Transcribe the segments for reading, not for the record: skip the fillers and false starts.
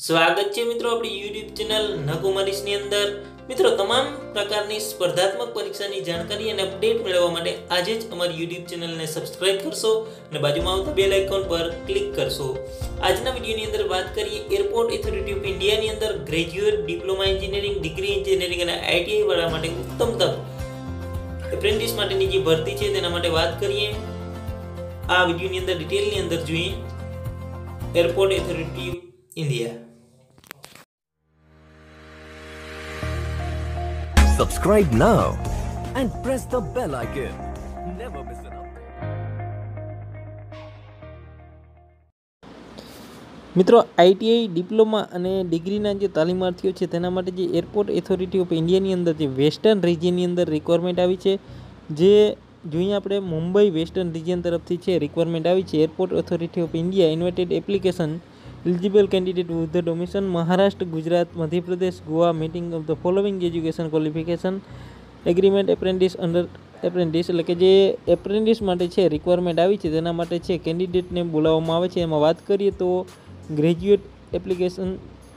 સ્વાગત છે મિત્રો આપણી YouTube ચેનલ નકુમારીસની અંદર। મિત્રો તમામ પ્રકારની સ્પર્ધાત્મક પરીક્ષાની જાણકારી અને અપડેટ મેળવવા માટે આજે જ અમારી YouTube ચેનલને સબસ્ક્રાઇબ કરશો અને બાજુમાં આવતા બેલ આઇકોન પર ક્લિક કરશો। આજના વિડિયોની અંદર વાત કરીએ એરપોર્ટ ઓથોરિટી ઓફ ઇન્ડિયાની અંદર graduate diploma engineering degree engineering અને ITI વાળા માટે ઉત્તમ તક એપ્રેન્ટિસ માટેની જે ભરતી છે તેના માટે વાત કરીએ। આ વિડિયોની અંદર ડિટેલની અંદર જોઈએ airport authority of India। Subscribe now and press the bell icon. Never miss an update. મિત્રો ITI ડિપ્લોમા અને ડિગ્રીના જે તાલીમાર્થીઓ છે તેના માટે જે એરપોર્ટ ઓથોરિટી ઓફ ઇન્ડિયાની અંદર જે વેસ્ટર્ન રિજિયનની અંદર રિક્વાયરમેન્ટ આવી છે, જે જોઈએ આપણે મુંબઈ વેસ્ટર્ન રિજિયન તરફથી છે રિક્વાયરમેન્ટ આવી છે। Airport authority of India invited application eligible candidate with the domicile Maharashtra, Gujarat, Madhya Pradesh, Goa, meeting of the following education qualification agreement apprentice under apprentice એટલે કે જે એપ્રેન્ટિસ માટે છે રિક્વાયરમેન્ટ આવી છે તેના માટે છે કેન્ડિડેટને બોલાવવામાં આવે છે। એમાં વાત કરીએ તો ગ્રેજ્યુએટ એપ્લિકેશન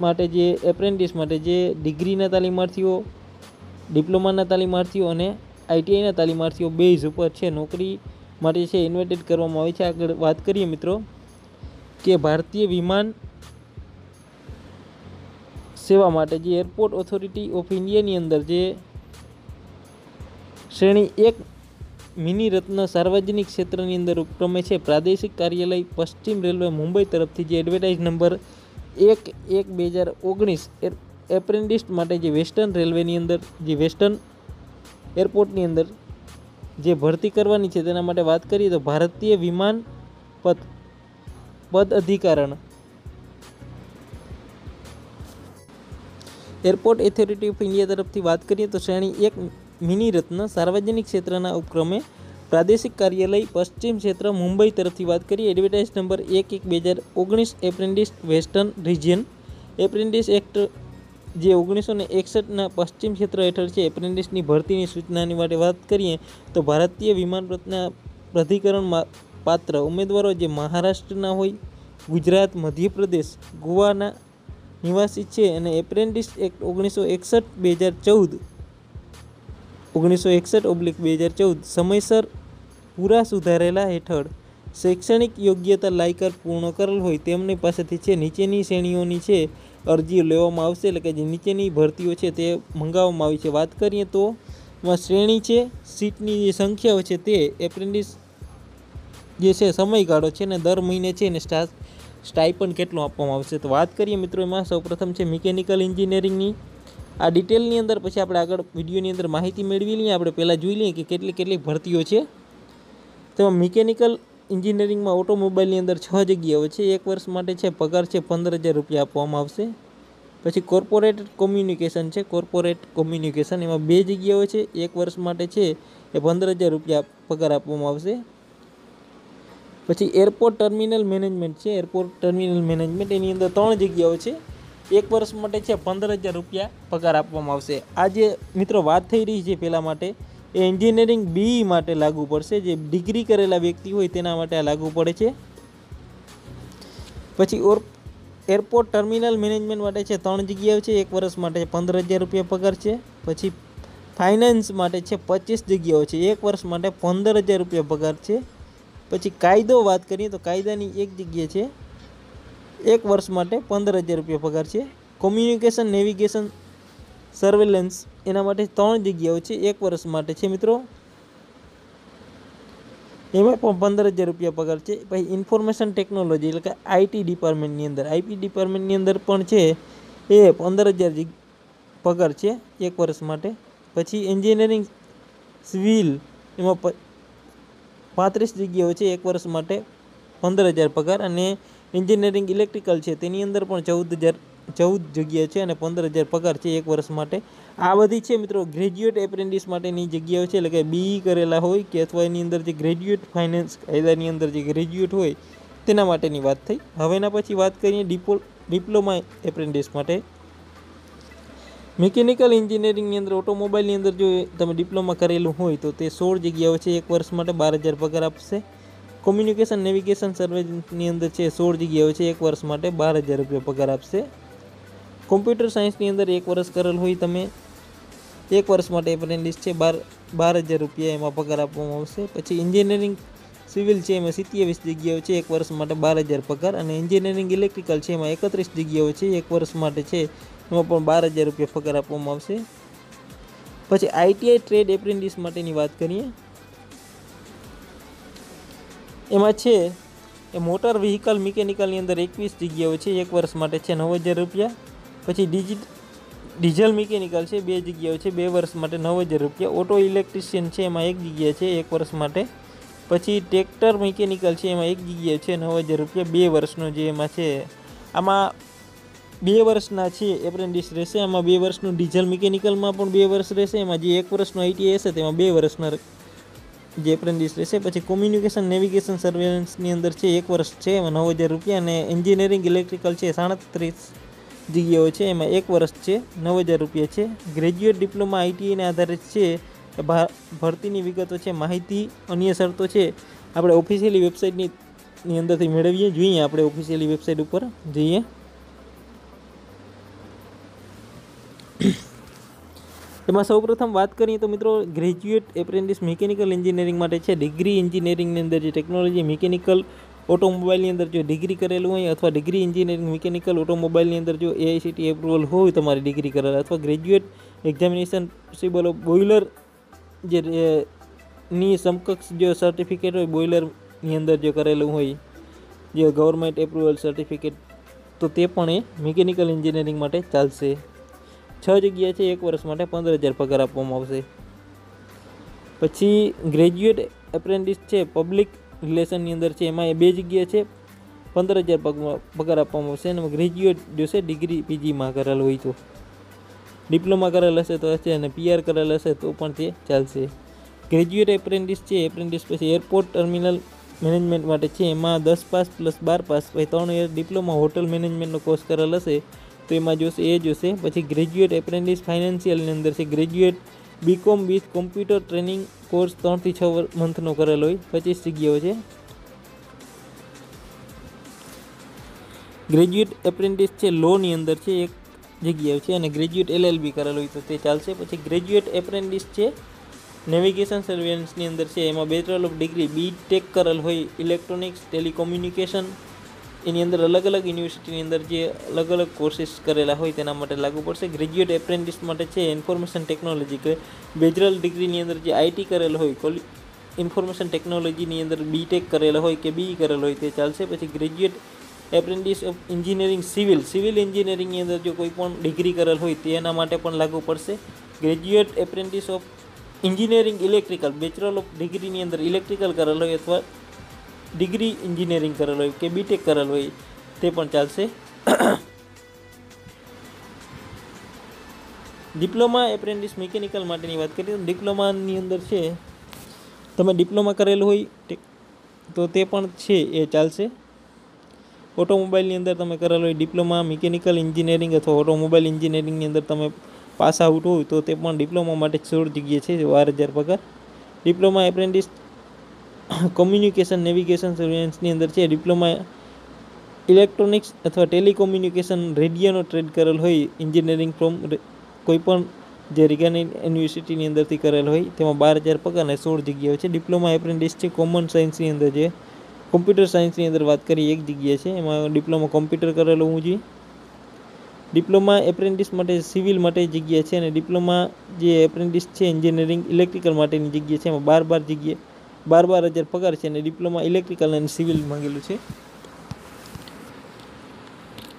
માટે જે એપ્રેન્ટિસ માટે જે ડિગ્રીના તાલીમાર્થીઓ, ડિપ્લોમાના તાલીમાર્થીઓ અને ITIના તાલીમાર્થીઓ બેઝ ઉપર છે નોકરી માટે છે ઇન્વાઇટેડ કરવામાં આવે છે। આગળ વાત કરીએ મિત્રો કે ભારતીય વિમાન સેવા માટે જે એરપોર્ટ ઓથોરિટી ઓફ ઇન્ડિયાની અંદર જે શ્રેણી 1 મિની રત્ન સાર્વજનિક ક્ષેત્રની અંદર ઉપક્રમે છે પ્રાદેશિક કાર્યાલય પશ્ચિમ રેલવે મુંબઈ તરફથી જે એડવર્ટાઇઝ નંબર 1/2019 એપ્રેન્ટિસ માટે જે વેસ્ટર્ન રેલવેની અંદર જે વેસ્ટર્ન એરપોર્ટની અંદર જે ભરતી કરવાની છે તેના માટે વાત કરીએ તો ભારતીય વિમાન પદ અધિકારણ એરપોર્ટ ઓથોરિટી ઓફ ઇન્ડિયા તરફથી વાત કરીએ તો શ્રેણી 1 મિની રત્ન સાર્વજનિક ક્ષેત્રના ઉપક્રમે પ્રાદેશિક કાર્યાલય પશ્ચિમ ક્ષેત્ર મુંબઈ તરફથી વાત કરીએ advertise number 1/2019 apprentice western region apprentice act જે 1961ના પશ્ચિમ ક્ષેત્ર હેઠળ છે એપ્રેન્ટિસની ભરતીની સૂચનાની માટે વાત કરીએ તો ભારતીય વિમાન પ્રાધિકરણ પાત્ર ઉમેદવારો જે મહારાષ્ટ્રના હોય, ગુજરાત, મધ્યપ્રદેશ, ગોવાના નિવાસી છે અને એપ્રેન્ટિસ એક્ટ 1961/2014 સમયસર પૂરા સુધારેલા હેઠળ શૈક્ષણિક યોગ્યતા લાયકાત પૂર્ણ કરેલ હોય તેમની પાસેથી છે નીચેની શ્રેણીઓની છે અરજીઓ લેવામાં આવશે। એટલે કે જે નીચેની ભરતીઓ છે તે મંગાવવામાં આવી છે। વાત કરીએ તો એમાં શ્રેણી છે, સીટની જે સંખ્યાઓ છે તે એપ્રેન્ટિસ જે છે સમયગાળો છે ને દર મહિને છે ને સ્ટાઇપન્ડ કેટલું આપવામાં આવશે। તો વાત કરીએ મિત્રો એમાં સૌપ્રથમ છે મિકેનિકલ એન્જિનિયરિંગની આ ડિટેલની અંદર, પછી આપણે આગળ વિડીયોની અંદર માહિતી મેળવી લઈએ। આપણે પહેલાં જોઈ લઈએ કે કેટલી ભરતીઓ છે। તેમાં મિકેનિકલ એન્જિનિયરિંગમાં ઓટોમોબાઈલની અંદર 6 જગ્યાઓ છે। 1 વર્ષ માટે છે પગાર છે 15,000 રૂપિયા આપવામાં આવશે। પછી કોર્પોરેટ કોમ્યુનિકેશન છે, કોર્પોરેટ કોમ્યુનિકેશન એમાં 2 જગ્યાઓ છે। 1 વર્ષ માટે છે એ 15,000 રૂપિયા પગાર આપવામાં આવશે। પછી એરપોર્ટ ટર્મિનલ મેનેજમેન્ટ છે, એરપોર્ટ ટર્મિનલ મેનેજમેન્ટ એની અંદર 3 જગ્યાઓ છે। 1 વર્ષ માટે છે 15,000 રૂપિયા પગાર આપવામાં આવશે। આ જે મિત્રો વાત થઈ રહી છે પહેલાં માટે એ એન્જિનિયરિંગ BE માટે લાગુ પડશે, જે ડિગ્રી કરેલા વ્યક્તિ હોય તેના માટે આ લાગુ પડે છે। પછી એરપોર્ટ ટર્મિનલ મેનેજમેન્ટ માટે છે 3 જગ્યાઓ છે। 1 વર્ષ માટે 15,000 રૂપિયા પગાર છે। પછી ફાઇનાન્સ માટે છે 25 જગ્યાઓ છે। 1 વર્ષ માટે 15,000 રૂપિયા પગાર છે। પછી કાયદો વાત કરીએ તો કાયદાની 1 જગ્યા છે, 1 વર્ષ માટે 15,000 રૂપિયા પગાર છે। કોમ્યુનિકેશન, નેવિગેશન, સર્વેલન્સ એના માટે 3 જગ્યાઓ છે, 1 વર્ષ માટે છે મિત્રો, એમાં પણ 15,000 રૂપિયા પગાર છે। પછી ઇન્ફોર્મેશન ટેકનોલોજી એટલે કે IT ડિપાર્ટમેન્ટની અંદર પણ છે એ 15,000 પગાર છે 1 વર્ષ માટે। પછી એન્જિનિયરિંગ સિવિલ એમાં 35 જગ્યાઓ છે, 1 વર્ષ માટે 15,000 પગાર। અને એન્જિનિયરિંગ ઇલેક્ટ્રિકલ છે તેની અંદર પણ 14 જગ્યા છે અને 15,000 પગાર છે 1 વર્ષ માટે। આ બધી છે મિત્રો ગ્રેજ્યુએટ એપ્રેન્ટિસ માટેની જગ્યાઓ છે, એટલે કે BE કરેલા હોય કે અથવા એની અંદર જે ગ્રેજ્યુએટ ફાઇનાન્સ કાયદાની અંદર જે ગ્રેજ્યુએટ હોય તેના માટેની વાત થઈ। હવે એના પછી વાત કરીએ ડિપ્લોમા એપ્રેન્ટિસ માટે। મિકેનિકલ એન્જિનિયરિંગની અંદર ઓટોમોબાઈલની અંદર જો તમે ડિપ્લોમા કરેલું હોય તો તે 16 જગ્યાઓ છે, 1 વર્ષ માટે 12,000 પગાર આપશે। કોમ્યુનિકેશન નેવિગેશન સર્વેની અંદર છે 16 જગ્યાઓ છે, 1 વર્ષ માટે 12,000 રૂપિયા પગાર આપશે। કોમ્પ્યુટર સાયન્સની અંદર 1 વર્ષ કરેલ હોય તમે 1 વર્ષ માટે એપ્રેન્ટિસ છે 12,000 રૂપિયા એમાં પગાર આપવામાં આવશે. પછી એન્જિનિયરિંગ સિવિલ છે એમાં 27 જગ્યાઓ છે 1 વર્ષ માટે 12,000 પગાર, અને એન્જિનિયરિંગ ઇલેક્ટ્રિકલ છે એમાં 31 જગ્યાઓ છે 1 વર્ષ માટે છે એમાં પણ 12,000 રૂપિયા પગાર આપવામાં આવશે. પછી આઈટીઆઈ ટ્રેડ એપ્રેન્ટિસ માટેની વાત કરીએ, એમાં છે એ મોટર વ્હીકલ મિકેનિકલની અંદર 21 જગ્યાઓ છે 1 વર્ષ માટે છે 9,000 રૂપિયા. પછી ડીઝલ મિકેનિકલ છે 2 જગ્યાઓ છે 2 વર્ષ માટે 9,000 રૂપિયા. ઓટો ઇલેક્ટ્રિશિયન છે એમાં 1 જગ્યા છે 1 વર્ષ માટે. પછી ટ્રેક્ટર મિકેનિકલ છે એમાં 1 જગ્યા છે 9,000 રૂપિયા 2 વર્ષનો જે એમાં છે. આમાં 2 વર્ષના છે એપ્રેન્ટિસ રહેશે. આમાં 2 વર્ષનું ડીઝલ મિકેનિકલમાં પણ 2 વર્ષ રહેશે. એમાં જે 1 વર્ષનું આઈટીઆઈ હશે તેમાં 2 વર્ષના જે એપ્રેન્ટિસ રહેશે. પછી કોમ્યુનિકેશન નેવિગેશન સર્વેલન્સની અંદર છે 1 વર્ષ છે એમાં 9,000 રૂપિયા, અને એન્જિનિયરિંગ ઇલેક્ટ્રિકલ છે 37 જગ્યાઓ છે એમાં 1 વર્ષ છે 9,000 રૂપિયા છે. ગ્રેજ્યુએટ ડિપ્લોમા આઈટીઆઈને આધારિત છે. ભરતીની વિગતો છે, માહિતી, અન્ય શરતો છે આપણે ઓફિશિયલી વેબસાઇટની અંદરથી મેળવીએ. જોઈએ આપણે ઓફિશિયલી વેબસાઇટ ઉપર જઈએ. એમાં સૌપ્રથમ વાત કરીએ તો મિત્રો ગ્રેજ્યુએટ એપ્રેન્ટિસ મિકેનિકલ એન્જિનિયરિંગ માટે છે ડિગ્રી એન્જિનિયરિંગની અંદર જે ટેકનોલોજી મિકેનિકલ ઓટોમોબાઈલની અંદર જો ડિગ્રી કરેલું હોય, અથવા ડિગ્રી એન્જિનિયરિંગ મિકેનિકલ ઓટોમોબાઈલની અંદર જો એઆઈસીટી એપ્રુવલ હોય તમારી ડિગ્રી કરેલા, અથવા graduate examination possible of boiler જે ની સમકક્ષ જો સર્ટિફિકેટ હોય બોઇલરની અંદર જો કરેલું હોય જે ગવર્મેન્ટ એપ્રુવલ સર્ટિફિકેટ, તો તે પણ એ મિકેનિકલ એન્જિનિયરિંગ માટે ચાલશે. 6 જગ્યા છે 1 વર્ષ માટે 15,000 પગાર આપવામાં આવશે. પછી ગ્રેજ્યુએટ એપ્રેન્ટિસ છે પબ્લિક રિલેશનની અંદર છે એમાં 2 જગ્યા છે 15,000 પગાર આપવામાં આવશે. અને ગ્રેજ્યુએટ જો છે ડિગ્રી પીજીમાં કરેલ હોય તો, ડિપ્લોમા કરેલ હશે તો હશે, અને પીઆર કરેલ હશે તો પણ તે ચાલશે. ગ્રેજ્યુએટ એપ્રેન્ટિસ છે એપ્રેન્ટિસ પછી એરપોર્ટ ટર્મિનલ મેનેજમેન્ટ માટે છે એમાં 10 પાસ પ્લસ 12 પાસ પછી 3 યર ડિપ્લોમા હોટલ મેનેજમેન્ટનો કોર્સ કરેલ હશે તો એમાં જોશે એ જોશે. પછી ગ્રેજ્યુએટ એપ્રેન્ટિસ ફાઇનાન્શિયલની અંદર છે graduate BCom with computer training course 3 થી 6 મંથનો કરેલો હોય 25 જગ્યાઓ છે. ગ્રેજ્યુએટ એપ્રેન્ટિસ છે લોની અંદર છે 1 જગ્યાઓ છે, અને ગ્રેજ્યુએટ એલએલબી કરેલો હોય તો તે ચાલશે. પછી ગ્રેજ્યુએટ એપ્રેન્ટિસ છે નેવિગેશન સર્વેલન્સની અંદર છે એમાં બેચલર ઓફ ડિગ્રી બીટેક કરેલ હોય ઇલેક્ટ્રોનિક્સ ટેલિકોમ્યુનિકેશન, એની અંદર અલગ અલગ યુનિવર્સિટીની અંદર જે અલગ અલગ કોર્સીસ કરેલા હોય તેના માટે લાગુ પડશે. ગ્રેજ્યુએટ એપ્રેન્ટિસ માટે છે ઇન્ફોર્મેશન ટેકનોલોજી કે બેચલર ડિગ્રીની અંદર જે આઈટી કરેલો હોય ઇન્ફોર્મેશન ટેકનોલોજીની અંદર બીટેક કરેલો હોય કે બીઈ કરેલો હોય તે ચાલશે. પછી graduate apprentice of engineering civil એન્જિનિયરિંગની અંદર જો કોઈ પણ ડિગ્રી કરેલ હોય તેના માટે પણ લાગુ પડશે. Graduate apprentice of engineering electrical bachelor of ડિગ્રીની અંદર ઇલેક્ટ્રિકલ કરેલ હોય અથવા ડિગ્રી એન્જિનિયરિંગ કરેલ હોય કે બીટેક કરેલ હોય તે પણ ચાલશે. ડિપ્લોમા એપ્રેન્ટિસ મિકેનિકલ માટેની વાત કરીએ તો ડિપ્લોમાની અંદર છે તમે ડિપ્લોમા કરેલું હોય તો તે પણ છે એ ચાલશે. ઓટોમોબાઈલની અંદર તમે કરેલું હોય ડિપ્લોમા મિકેનિકલ એન્જિનિયરિંગ અથવા ઓટોમોબાઈલ એન્જિનિયરિંગની અંદર તમે પાસ આઉટ હોય તો તે પણ ડિપ્લોમા માટે 16 જગ્યા છે 12,000 પગાર. ડિપ્લોમા એપ્રેન્ટિસ કોમ્યુનિકેશન નેવિગેશન સર્વેલન્સની અંદર છે ડિપ્લોમા ઇલેક્ટ્રોનિક્સ અથવા ટેલિકોમ્યુનિકેશન રેડિયોનો ટ્રેડ કરેલ હોય એન્જિનિયરિંગ ફ્રોમ કોઈપણ જે રિગાની યુનિવર્સિટીની અંદરથી કરેલ હોય તેમાં 12,000 પગાર અને 16 જગ્યાઓ છે. ડિપ્લોમા એપ્રેન્ટિસ છે કોમન સાયન્સની અંદર છે કોમ્પ્યુટર સાયન્સની અંદર વાત કરીએ 1 જગ્યા છે એમાં ડિપ્લોમા કોમ્પ્યુટર કરેલું હું જોઈએ. ડિપ્લોમા એપ્રેન્ટિસ માટે સિવિલ માટે જગ્યા છે, અને ડિપ્લોમા જે એપ્રેન્ટિસ છે એન્જિનિયરિંગ ઇલેક્ટ્રિકલ માટેની જગ્યા છે એમાં 12 જગ્યા 12,000 પગાર છે, અને ડિપ્લોમા ઇલેક્ટ્રિકલ અને સિવિલ માંગેલું છે.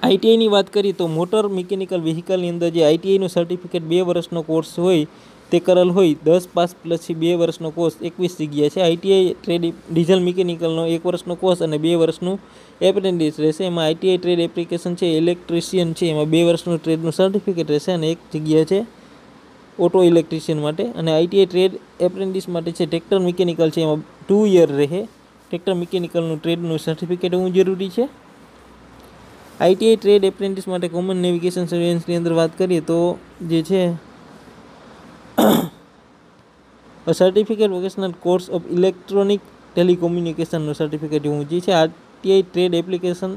આઈટીઆઈની વાત કરીએ તો મોટર મિકેનિકલ વ્હીકલની અંદર જે આઈટીઆઈનું સર્ટિફિકેટ 2 વર્ષનો કોર્સ હોય તે કરેલ હોય 10 પાસ પ્લસ 2 વર્ષનો કોર્સ 21 જગ્યા છે. આઈટીઆઈ ટ્રેડ ડીઝલ મિકેનિકલનો 1 વર્ષનો કોર્સ અને 2 વર્ષનું એપ્રેન્ટિસ રહેશે. એમાં આઈટીઆઈ ટ્રેડ એપ્લિકેશન છે ઇલેક્ટ્રિશિયન છે એમાં 2 વર્ષનું ટ્રેડનું સર્ટિફિકેટ રહેશે, અને 1 જગ્યા છે ઓટો ઇલેક્ટ્રિશિયન માટે. અને આઈટીઆઈ ટ્રેડ એપ્રેન્ટિસ માટે છે ટ્રેક્ટર મિકેનિકલ છે એમાં 2 યર રહે. ટ્રેક્ટર મિકેનિકલનું ટ્રેડનું સર્ટિફિકેટ હોવું જરૂરી છે. આઈટીઆઈ ટ્રેડ એપ્રેન્ટિસ માટે કોમન નેવિગેશન સર્વેલન્સની અંદર વાત કરીએ તો જે છે certificate vocational course of electronic ટેલિકોમ્યુનિકેશનનું સર્ટિફિકેટ હોવું જોઈએ છે. આઈટીઆઈ ટ્રેડ એપ્લિકેશન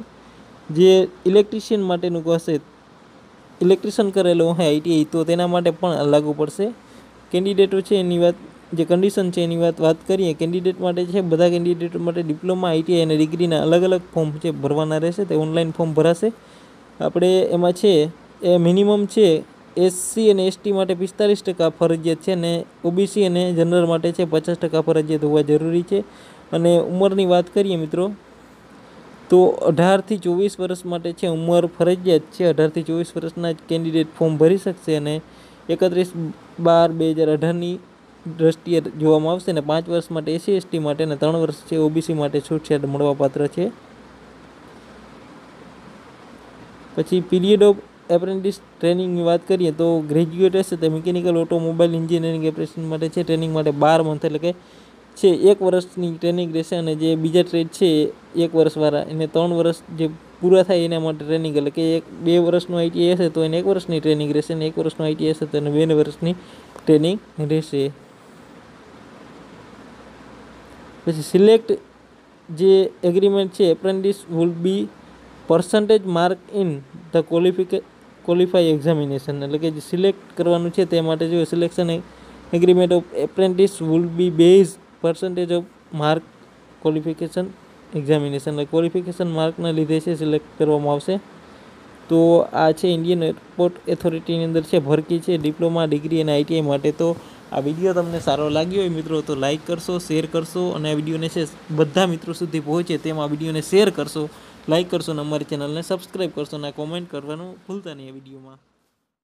જે ઇલેક્ટ્રિશિયન માટેનું હશે ઇલેક્ટ્રિશિયન કરેલો હોય આઈટીઆઈ તો તેના માટે પણ લાગુ પડશે. કેન્ડિડેટો છે એની વાત, જે કન્ડિશન છે એની વાત કરીએ. કેન્ડિડેટ માટે છે, બધા કેન્ડિડેટો માટે ડિપ્લોમા, આઈટીઆઈ અને ડિગ્રીના અલગ અલગ ફોર્મ છે ભરવાના રહેશે. તે ઓનલાઈન ફોર્મ ભરાશે. આપણે એમાં છે એ મિનિમમ છે એસસી અને એસટી માટે 45% ફરજિયાત છે, અને ઓબીસી અને જનરલ માટે છે 50% ફરજિયાત હોવા જરૂરી છે. અને ઉંમરની વાત કરીએ મિત્રો તો 18 થી 24 વર્ષ માટે છે ઉંમર ફરજિયાત છે. 18 થી 24 વર્ષના જ કેન્ડિડેટ ફોર્મ ભરી શકશે. અને 31/12/2018ની દ્રષ્ટિએ જોવામાં આવશે. અને 5 વર્ષ માટે એસસી એસટી માટે અને 3 વર્ષ છે ઓબીસી માટે છૂટછાટ મળવાપાત્ર છે. પછી પીરિયડ ઓફ એપ્રેન્ટિસ ટ્રેનિંગની વાત કરીએ તો ગ્રેજ્યુએટ હશે તે મિકેનિકલ, ઓટોમોબાઈલ, એન્જિનિયરિંગ એપ્રેન્ટિસ માટે છે ટ્રેનિંગ માટે 12 મંથ એટલે કે છે 1 વર્ષની ટ્રેનિંગ રહેશે. અને જે બીજા ટ્રેડ છે 1 વર્ષવાળા એને 3 વર્ષ જે પૂરા થાય એના માટે ટ્રેનિંગ, એટલે કે 2 વર્ષનું આઈટીઆઈ હશે તો એને 1 વર્ષની ટ્રેનિંગ રહેશે, અને 1 વર્ષનું આઈટીઆઈ હશે તો એને 2 વર્ષની ટ્રેનિંગ રહેશે. પછી સિલેક્ટ જે એગ્રીમેન્ટ છે, apprentice would be percentage mark in the qualify examination, એટલે કે જે સિલેક્ટ કરવાનું છે તે માટે જો selection agreement of apprentice would be base percentage of mark qualification examination, એટલે ક્વોલિફિકેશન માર્કના લીધે છે સિલેક્ટ કરવામાં આવશે. તો આ છે ઇન્ડિયન એરપોર્ટ ઓથોરિટીની અંદર છે ભરતી છે ડિપ્લોમા, ડિગ્રી અને આઈટીઆઈ માટે. તો આ વિડીયો તમને સારો લાગ્યો હોય મિત્રો તો લાઇક કરશો, શેર કરશો, અને આ વિડીયોને છે બધા મિત્રો સુધી પહોંચે તેમ આ વિડીયોને શેર કરશો, લાઇક કરશો, અને અમારી ચેનલને સબસ્ક્રાઈબ કરશો, અને કોમેન્ટ કરવાનું ભૂલતા નહીં આ વિડીયોમાં.